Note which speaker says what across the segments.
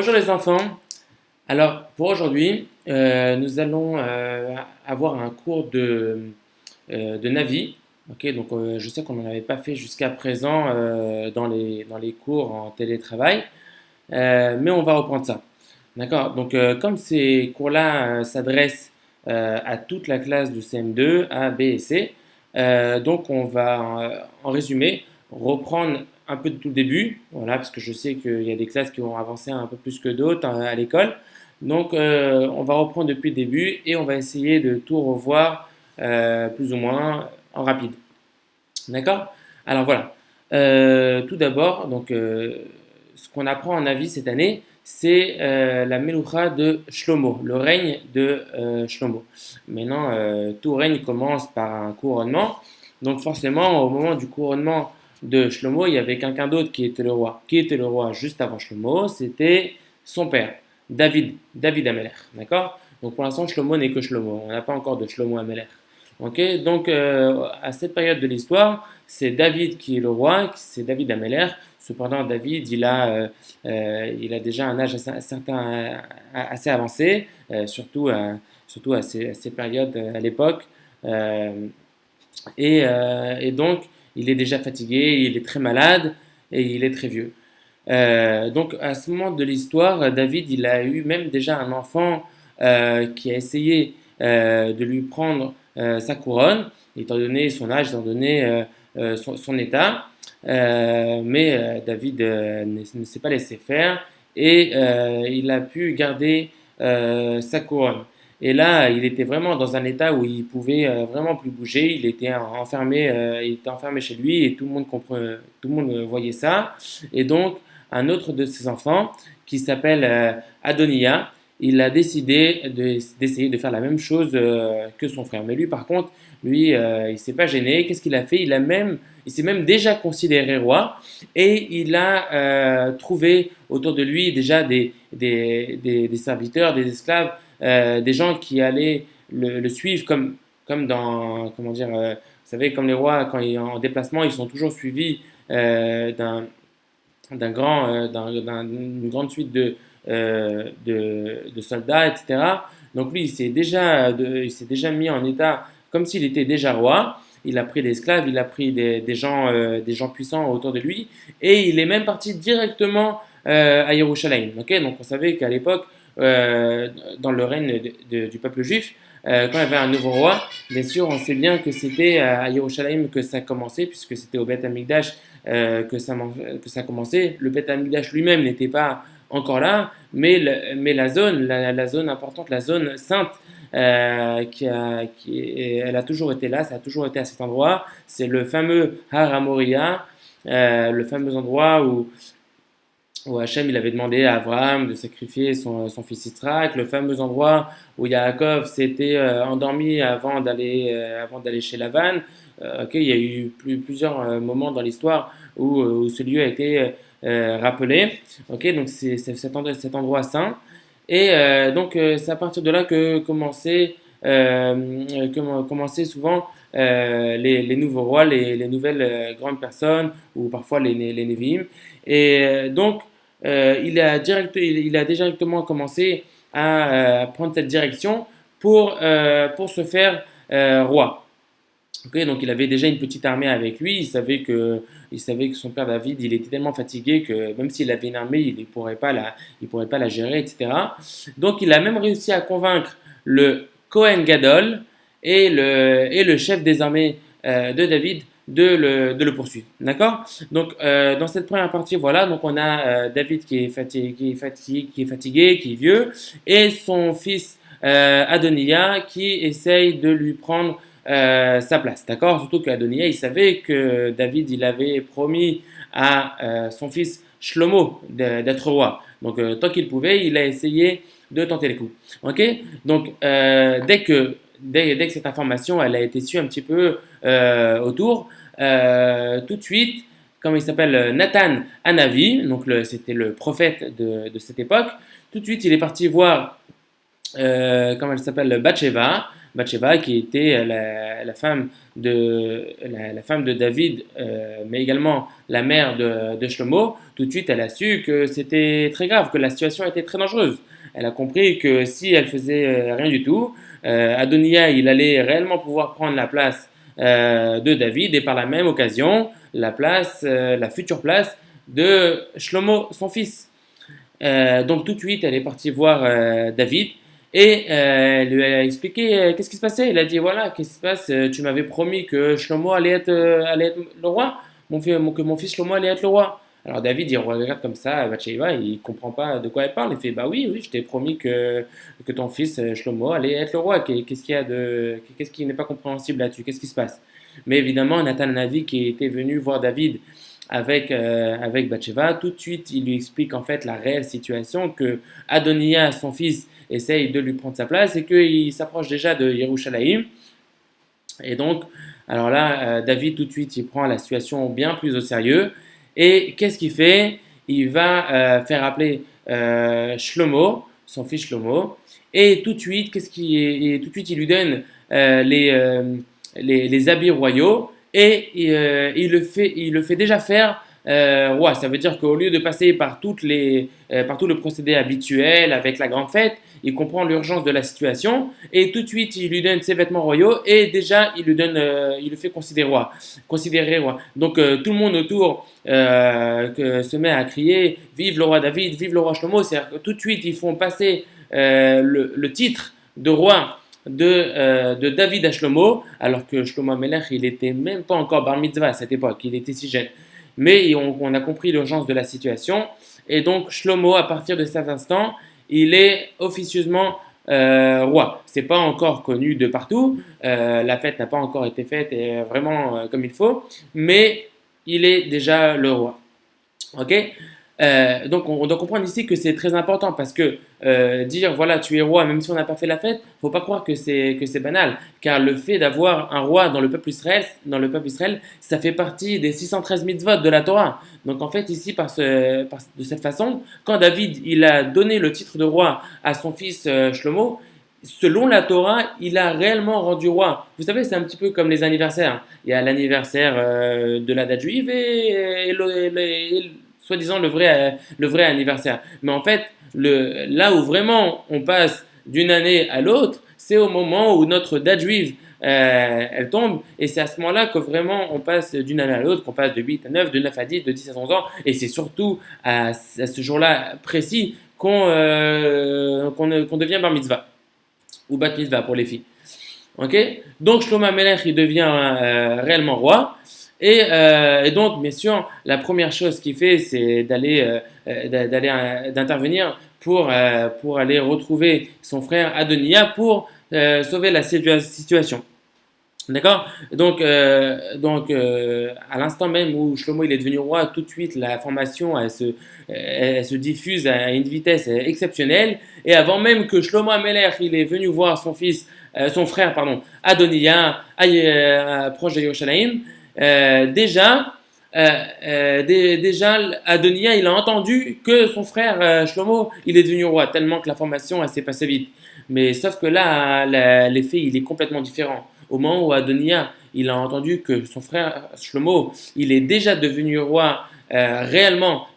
Speaker 1: Bonjour les enfants. Alors pour aujourd'hui, nous allons avoir un cours de Navi. Ok, donc je sais qu'on n'en avait pas fait jusqu'à présent dans les cours en télétravail, mais on va reprendre ça. D'accord. Donc comme ces cours-là s'adressent à toute la classe de CM2, A, B et C, donc on va en résumé reprendre un peu de tout le début, voilà, parce que je sais qu'il y a des classes qui vont avancer un peu plus que d'autres à l'école. Donc on va reprendre depuis le début et on va essayer de tout revoir plus ou moins en rapide. D'accord? Alors voilà. Tout d'abord, donc ce qu'on apprend en avis cette année, c'est la Meloucha de Shlomo, le règne de Shlomo. Maintenant, tout règne commence par un couronnement. Donc forcément, au moment du couronnement de Shlomo, il y avait quelqu'un d'autre qui était le roi. Qui était le roi juste avant Shlomo? C'était son père, David Amelech. D'accord? Donc pour l'instant, Shlomo n'est que Shlomo. On n'a pas encore de Shlomo Amelech. Ok, donc à cette période de l'histoire, c'est David qui est le roi, c'est David Ameller. Cependant, David, il a déjà un âge assez avancé, surtout à ces périodes à l'époque. Euh, et donc, il est déjà fatigué, il est très malade et il est très vieux. Donc, à ce moment de l'histoire, David, il a eu même déjà un enfant qui a essayé de lui prendre sa couronne, étant donné son âge, étant donné son état. Mais David ne s'est pas laissé faire et il a pu garder sa couronne. Et là, il était vraiment dans un état où il pouvait vraiment plus bouger. Il était enfermé chez lui et tout le monde voyait ça. Et donc, un autre de ses enfants, qui s'appelle Adonia, il a décidé d'essayer de faire la même chose que son frère. Mais lui, par contre, il s'est pas gêné. Qu'est-ce qu'il a fait? Il s'est même déjà considéré roi et il a trouvé autour de lui déjà des serviteurs, des esclaves, des gens qui allaient le suivre comme dans, comment dire, vous savez, comme les rois, quand ils sont en déplacement, ils sont toujours suivis d'une grande suite de soldats, etc. Donc lui, il s'est déjà mis en état comme s'il était déjà roi. Il a pris des esclaves, il a pris des gens puissants autour de lui, et il est même parti directement à Jérusalem. Okay, donc on savait qu'à l'époque, dans le règne du peuple juif, quand il y avait un nouveau roi, bien sûr, on sait bien que c'était à Jérusalem que ça commençait, puisque c'était au Beth Amikdash que ça commençait. Le Beth Amikdash lui-même n'était pas encore là, mais la zone importante, la zone sainte, elle a toujours été là, ça a toujours été à cet endroit. C'est le fameux Har HaMoriah, le fameux endroit où Hachem il avait demandé à Abraham de sacrifier son fils Yitzhak, le fameux endroit où Yaakov s'était endormi avant d'aller chez Lavan. Ok, il y a eu plusieurs moments dans l'histoire où ce lieu a été rappelé. Ok, donc c'est cet endroit saint. Et donc c'est à partir de là que commençaient souvent les nouveaux rois, les nouvelles grandes personnes, ou parfois les Névi'im. Et donc, il a directement commencé à prendre cette direction pour se faire roi. Okay, donc il avait déjà une petite armée avec lui. Il savait que son père David, il était tellement fatigué que même s'il avait une armée, il pourrait pas la gérer, etc. Donc il a même réussi à convaincre le Kohen Gadol et le chef des armées de David de le poursuivre. D'accord? Donc dans cette première partie, voilà, donc on a David qui est vieux, et son fils Adoniah qui essaye de lui prendre sa place, d'accord? Surtout qu'Adonia, il savait que David, il avait promis à son fils Shlomo d'être roi. Donc, tant qu'il pouvait, il a essayé de tenter les coups. Ok? Donc, dès que cette information, elle a été sue un petit peu autour, tout de suite, comme il s'appelle Nathan Hanavi, donc c'était le prophète de cette époque, tout de suite, il est parti voir comment elle s'appelle, Bathsheba, Bathsheba, qui était la femme de David, mais également la mère de Shlomo. Tout de suite, elle a su que c'était très grave, que la situation était très dangereuse. Elle a compris que si elle faisait rien du tout, Adoniya, il allait réellement pouvoir prendre la place de David et par la même occasion, la future place de Shlomo, son fils. Donc tout de suite, elle est partie voir David et elle lui a expliqué qu'est-ce qui se passait. Il a dit voilà, qu'est-ce qui se passe? Tu m'avais promis que Shlomo allait être le roi, que mon fils Shlomo allait être le roi. Alors David, il regarde comme ça, Bathsheba, il comprend pas de quoi elle parle. Il fait bah oui, oui, je t'ai promis que ton fils Shlomo allait être le roi. Qu'est-ce qui n'est pas compréhensible là-dessus? Qu'est-ce qui se passe? Mais évidemment, Nathan Navi qui était venu voir David avec Bathsheba, tout de suite, il lui explique en fait la réelle situation que Adoniya, son fils, essaye de lui prendre sa place et qu'il s'approche déjà de Yerushalayim. Et donc, alors là, David, tout de suite, il prend la situation bien plus au sérieux. Et qu'est-ce qu'il fait? Il va faire appeler Shlomo, son fils Shlomo. Et tout de suite, tout de suite, il lui donne les habits royaux et il le fait déjà faire roi. Ça veut dire qu'au lieu de passer par tout le procédé habituel avec la grande fête, il comprend l'urgence de la situation et tout de suite il lui donne ses vêtements royaux et déjà il le fait considérer roi. Donc tout le monde autour se met à crier vive le roi David, vive le roi Shlomo. C'est-à-dire que tout de suite ils font passer le titre de roi de David à Shlomo, alors que Shlomo Amelech, il n'était même pas encore bar mitzvah à cette époque, il était si jeune. Mais on a compris l'urgence de la situation, et donc Shlomo, à partir de cet instant, il est officieusement roi. C'est pas encore connu de partout, la fête n'a pas encore été faite et vraiment comme il faut, mais il est déjà le roi. Ok? Donc on doit comprendre ici que c'est très important parce que dire voilà tu es roi même si on n'a pas fait la fête, faut pas croire que c'est banal car le fait d'avoir un roi dans le peuple Israël, ça fait partie des 613 mitzvot de la Torah. Donc en fait ici de cette façon, quand David il a donné le titre de roi à son fils Shlomo, selon la Torah, il a réellement rendu roi. Vous savez, c'est un petit peu comme les anniversaires. Il y a l'anniversaire de la date juive et soi-disant le vrai anniversaire. Mais en fait, là où vraiment on passe d'une année à l'autre, c'est au moment où notre date juive elle tombe, et c'est à ce moment-là que vraiment on passe d'une année à l'autre, qu'on passe de 8 à 9, de 9 à 10, de 10 à 11 ans, et c'est surtout à ce jour-là précis qu'on devient bar mitzvah, ou bat mitzvah pour les filles. Ok. Donc Shlomo Amelech il devient réellement roi. Et donc, bien sûr, la première chose qu'il fait, c'est d'intervenir pour aller retrouver son frère Adoniya pour sauver la situation. D'accord? À l'instant même où Shlomo il est devenu roi, tout de suite la formation elle se diffuse à une vitesse exceptionnelle. Et avant même que Shlomo Amelech il est venu voir son frère pardon, Adoniya, proche de Yerushalayim, déjà Adoniya il a entendu que son frère Shlomo il est devenu roi, tellement que la formation elle s'est passée vite. Mais sauf que là, l'effet il est complètement différent. Au moment où Adoniya il a entendu que son frère Shlomo il est déjà devenu roi réellement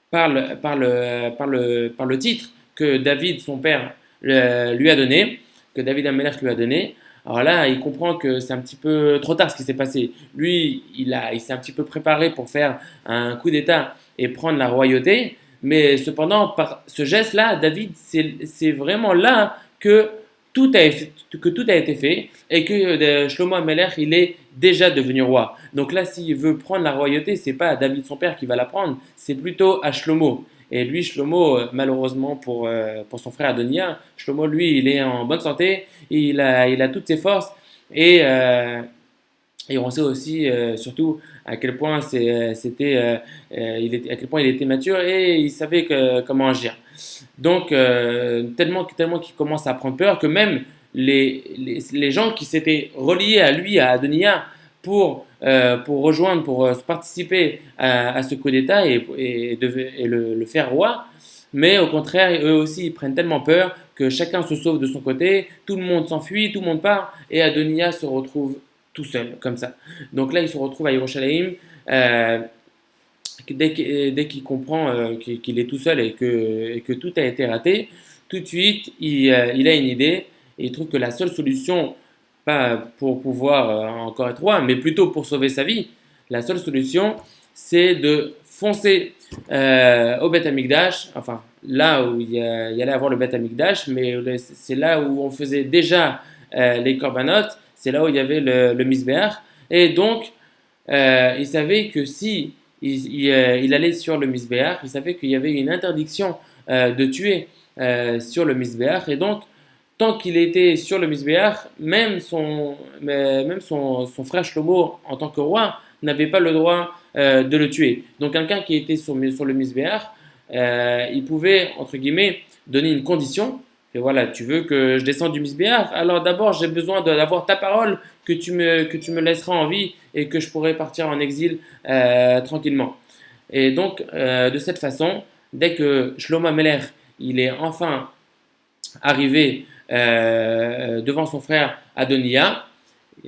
Speaker 1: par le titre que David son père lui a donné, que David Amelech lui a donné. Alors là, il comprend que c'est un petit peu trop tard ce qui s'est passé. Lui, il s'est un petit peu préparé pour faire un coup d'État et prendre la royauté. Mais cependant, par ce geste-là, David, c'est vraiment là que tout a été fait et que Shlomo Amelech, il est déjà devenu roi. Donc là, s'il veut prendre la royauté, c'est pas à David son père qui va la prendre, c'est plutôt à Shlomo. Et lui, Shlomo, malheureusement pour son frère Adoniya, Shlomo, lui, il est en bonne santé, il a toutes ses forces et on sait aussi surtout à quel point à quel point il était mature et il savait comment agir. Donc tellement qu'il commence à prendre peur que même les gens qui s'étaient reliés à lui, à Adoniya, pour rejoindre, participer à ce coup d'État et le faire roi. Mais au contraire, eux aussi, ils prennent tellement peur que chacun se sauve de son côté, tout le monde s'enfuit, tout le monde part, et Adoniya se retrouve tout seul, comme ça. Donc là, il se retrouve à Yerushalayim, euh, dès qu'il comprend qu'il est tout seul et que tout a été raté, tout de suite, il a une idée, et il trouve que la seule solution, pas pour pouvoir encore être roi, mais plutôt pour sauver sa vie, la seule solution, c'est de foncer au Beth Amikdash, enfin là où il allait avoir le Beth Amikdash, mais c'est là où on faisait déjà les korbanot, c'est là où il y avait le Misbéach, et donc il savait que si il allait sur le Misbéach, il savait qu'il y avait une interdiction de tuer sur le Misbéach, et donc tant qu'il était sur le Misbéach, même son frère Shlomo, en tant que roi, n'avait pas le droit de le tuer. Donc quelqu'un qui était sur le Misbéach, il pouvait, entre guillemets, donner une condition. Et voilà, tu veux que je descende du Misbéach, alors d'abord j'ai besoin d'avoir ta parole que tu me laisseras en vie et que je pourrai partir en exil tranquillement. Et donc, de cette façon, dès que Shlomo Meler il est enfin arrivé devant son frère Adoniya,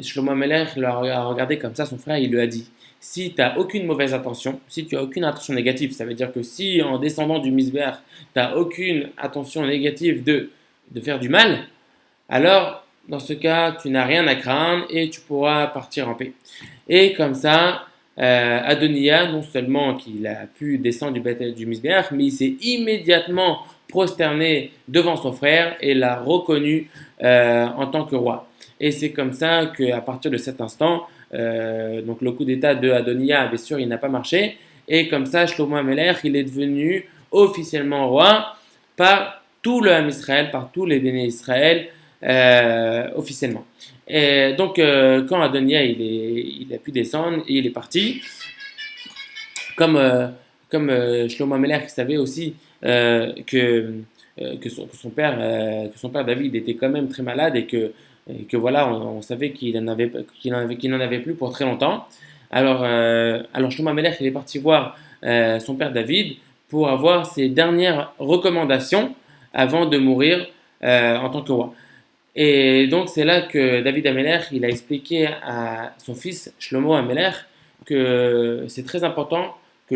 Speaker 1: Shlomo Meler a regardé comme ça son frère, il lui a dit: si tu n'as aucune mauvaise intention, si tu n'as aucune intention négative, ça veut dire que si en descendant du Misbéach, tu n'as aucune intention négative de faire du mal, alors dans ce cas, tu n'as rien à craindre et tu pourras partir en paix. Et comme ça, Adoniya, non seulement qu'il a pu descendre du Misbéach, mais il s'est immédiatement prosterné devant son frère et l'a reconnu en tant que roi. Et c'est comme ça qu'à partir de cet instant, donc le coup d'état de Adoniya, bien sûr, il n'a pas marché. Et comme ça, Shlomo Ameler, il est devenu officiellement roi par tout le Ham Israël, par tous les béné Israël, officiellement. Et donc, quand Adoniya il a pu descendre et il est parti, comme Shlomo Ameler qui savait aussi que son père David était quand même très malade et que voilà, on savait qu'il n'en avait plus pour très longtemps. Alors Shlomo Ameler il est parti voir son père David pour avoir ses dernières recommandations avant de mourir en tant que roi. Et donc c'est là que David Ameler il a expliqué à son fils Shlomo Ameler que c'est très important que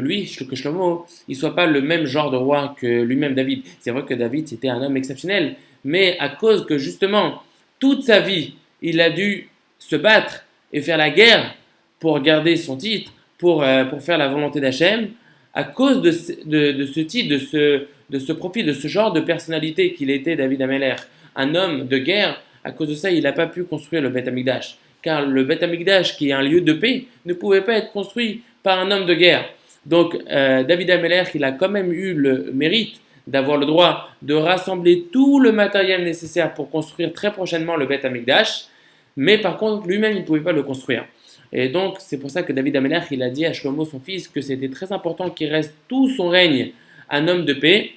Speaker 1: Shlomo il soit pas le même genre de roi que lui-même David. C'est vrai que David c'était un homme exceptionnel, mais à cause que justement toute sa vie il a dû se battre et faire la guerre pour garder son titre, pour faire la volonté d'Hachem, à cause de ce type, de ce profil, de ce genre de personnalité qu'il était David Ameler, un homme de guerre, à cause de ça, il n'a pas pu construire le Beth Amikdash. Car le Beth Amikdash, qui est un lieu de paix, ne pouvait pas être construit par un homme de guerre. Donc, David Ameler, il a quand même eu le mérite d'avoir le droit de rassembler tout le matériel nécessaire pour construire très prochainement le Beth Amikdash, mais par contre, lui-même, il ne pouvait pas le construire. Et donc, c'est pour ça que David Ameler, il a dit à Shlomo, son fils, que c'était très important qu'il reste tout son règne un homme de paix,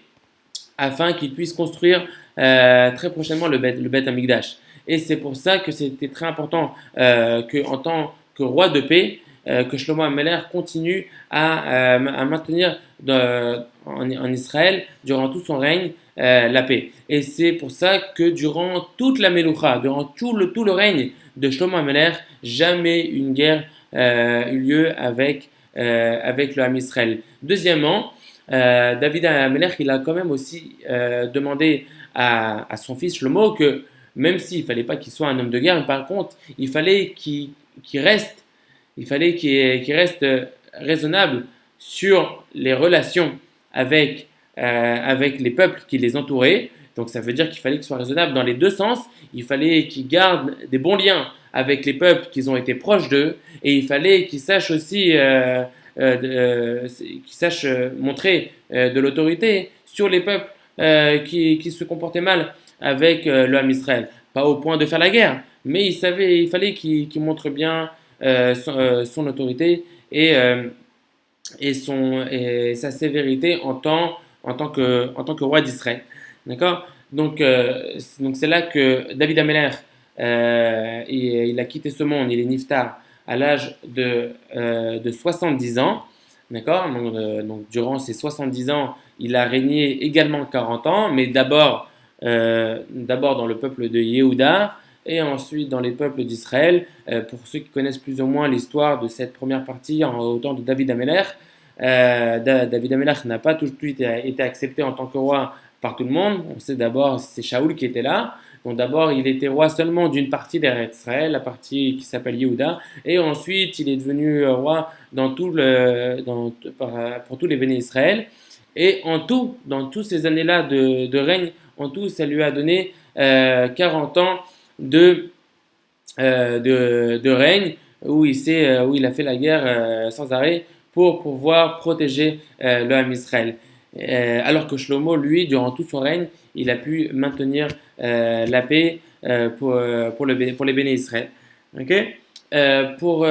Speaker 1: afin qu'il puisse construire très prochainement le Beth Amikdash. Et c'est pour ça que c'était très important qu'en tant que roi de paix, que Shlomo Ameler continue à maintenir en Israël, durant tout son règne, la paix. Et c'est pour ça que durant toute la Meloucha, durant tout le règne de Shlomo Ameler, jamais une guerre eut lieu avec le Ham Israël. Deuxièmement, David Ameler, il a quand même aussi demandé à son fils Shlomo que même s'il ne fallait pas qu'il soit un homme de guerre, mais par contre, il fallait qu'il reste, qu'il reste raisonnable sur les relations avec les peuples qui les entouraient. Donc ça veut dire qu'il fallait qu'il soit raisonnable dans les deux sens. Il fallait qu'il garde des bons liens avec les peuples qui ont été proches d'eux, et il fallait qu'il sache aussi qui sache montrer de l'autorité sur les peuples qui se comportaient mal avec le Ham Israël. Pas au point de faire la guerre, mais il fallait qu'il montre bien son autorité et sa sévérité en tant que roi d'Israël. D'accord? Donc c'est là que David Ameler il a quitté ce monde, il est niftar à l'âge de 70 ans. D'accord? Donc, durant ces 70 ans, il a régné également 40 ans, mais d'abord d'abord dans le peuple de Yehuda et ensuite dans les peuples d'Israël. Pour ceux qui connaissent plus ou moins l'histoire de cette première partie au temps de David Amelech, David Amelech n'a pas tout de suite été accepté en tant que roi par tout le monde. On sait d'abord c'est Shaoul qui était là. Donc d'abord il était roi seulement d'une partie d'Israël, la partie qui s'appelle Yehuda, et ensuite il est devenu roi pour tous les bénis Israël. Et en tout, dans toutes ces années-là de règne, en tout, ça lui a donné 40 ans de, de règne où il a fait la guerre sans arrêt pour pouvoir protéger le Ham Israël. Alors que Shlomo, lui, durant tout son règne, il a pu maintenir la paix pour les bénis Israël. Okay. Pour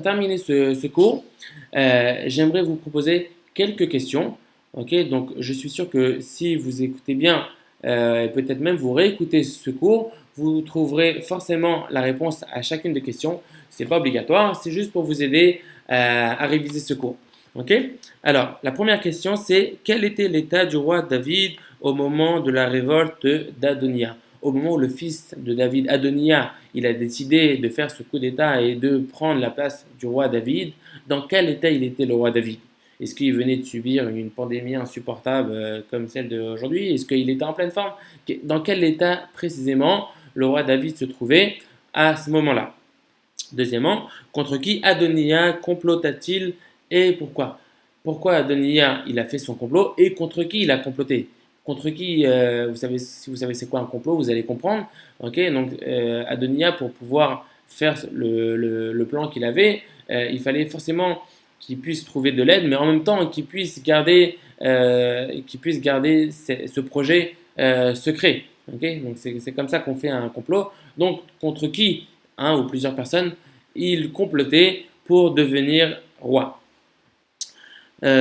Speaker 1: terminer ce cours, j'aimerais vous proposer quelques questions. Okay, donc, je suis sûr que si vous écoutez bien, et peut-être même vous réécoutez ce cours, vous trouverez forcément la réponse à chacune des questions. Ce n'est pas obligatoire, c'est juste pour vous aider à réviser ce cours. Okay. Alors, la première question, c'est quel était l'état du roi David au moment de la révolte d'Adonia? Au moment où le fils de David, Adonia, il a décidé de faire ce coup d'état et de prendre la place du roi David, dans quel état il était le roi David? Est-ce qu'il venait de subir une pandémie insupportable comme celle d'aujourd'hui? Est-ce qu'il était en pleine forme? Dans quel état précisément le roi David se trouvait à ce moment-là? Deuxièmement, contre qui Adonia complota-t-il et pourquoi? Pourquoi Adonia il a fait son complot et contre qui il a comploté? Contre qui, vous savez, si vous savez c'est quoi un complot, vous allez comprendre. Okay, donc Adonia, pour pouvoir faire le plan qu'il avait, il fallait forcément qu'il puisse trouver de l'aide, mais en même temps qu'il puisse garder ce projet secret. Okay, donc c'est comme ça qu'on fait un complot. Donc contre qui, un ou plusieurs personnes, il complotait pour devenir roi.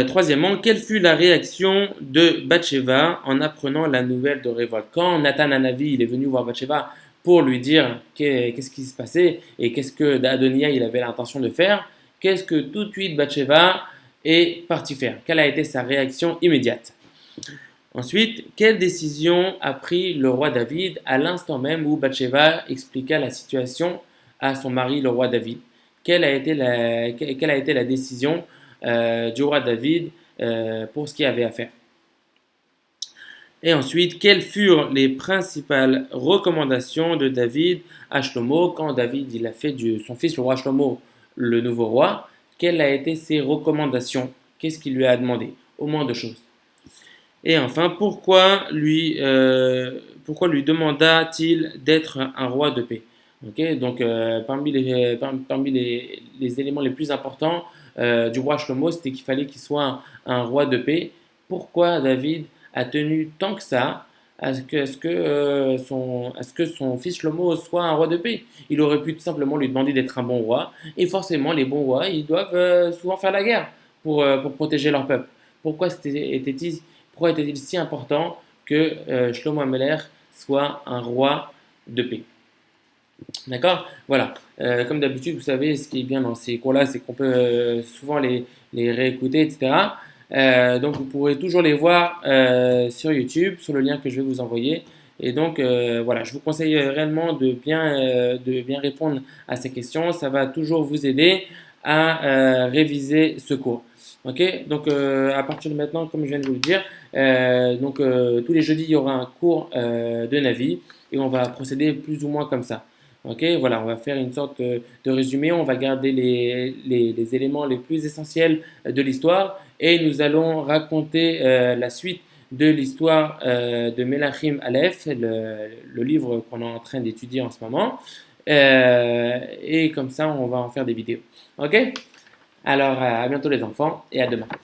Speaker 1: Troisièmement, quelle fut la réaction de Bathsheba en apprenant la nouvelle de révolte? Quand Nathan Hanavi il est venu voir Bathsheba pour lui dire qu'est-ce qui se passait et qu'est-ce que Adonia il avait l'intention de faire, qu'est-ce que tout de suite Bathsheba est parti faire? Quelle a été sa réaction immédiate? Ensuite, quelle décision a pris le roi David à l'instant même où Bathsheba expliqua la situation à son mari, le roi David? Quelle a été la décision du roi David pour ce qu'il y avait à faire? Et ensuite, quelles furent les principales recommandations de David à Shlomo quand David il a fait de son fils le roi Shlomo le nouveau roi? Quelles ont été ses recommandations? Qu'est-ce qu'il lui a demandé? Au moins deux choses. Et enfin, pourquoi lui demanda-t-il d'être un roi de paix? Okay, donc, parmi les éléments les plus importants du roi Shlomo, c'était qu'il fallait qu'il soit un roi de paix. Pourquoi David a tenu tant que ça à ce que son fils Shlomo soit un roi de paix? Il aurait pu tout simplement lui demander d'être un bon roi. Et forcément, les bons rois, ils doivent souvent faire la guerre pour protéger leur peuple. Pourquoi était-il si important que Shlomo Ameler soit un roi de paix? D'accord. Voilà. Comme d'habitude, vous savez, ce qui est bien dans ces cours-là, c'est qu'on peut souvent les réécouter, etc. Donc, vous pourrez toujours les voir sur YouTube, sur le lien que je vais vous envoyer. Et donc, voilà, je vous conseille réellement de bien répondre à ces questions. Ça va toujours vous aider à réviser ce cours. Ok, donc à partir de maintenant, comme je viens de vous le dire, tous les jeudis, il y aura un cours de Navi et on va procéder plus ou moins comme ça. Ok, voilà, on va faire une sorte de résumé, on va garder les éléments les plus essentiels de l'histoire et nous allons raconter la suite de l'histoire de Melachim Aleph, le livre qu'on est en train d'étudier en ce moment. Et comme ça, on va en faire des vidéos. Ok? Alors, à bientôt les enfants et à demain.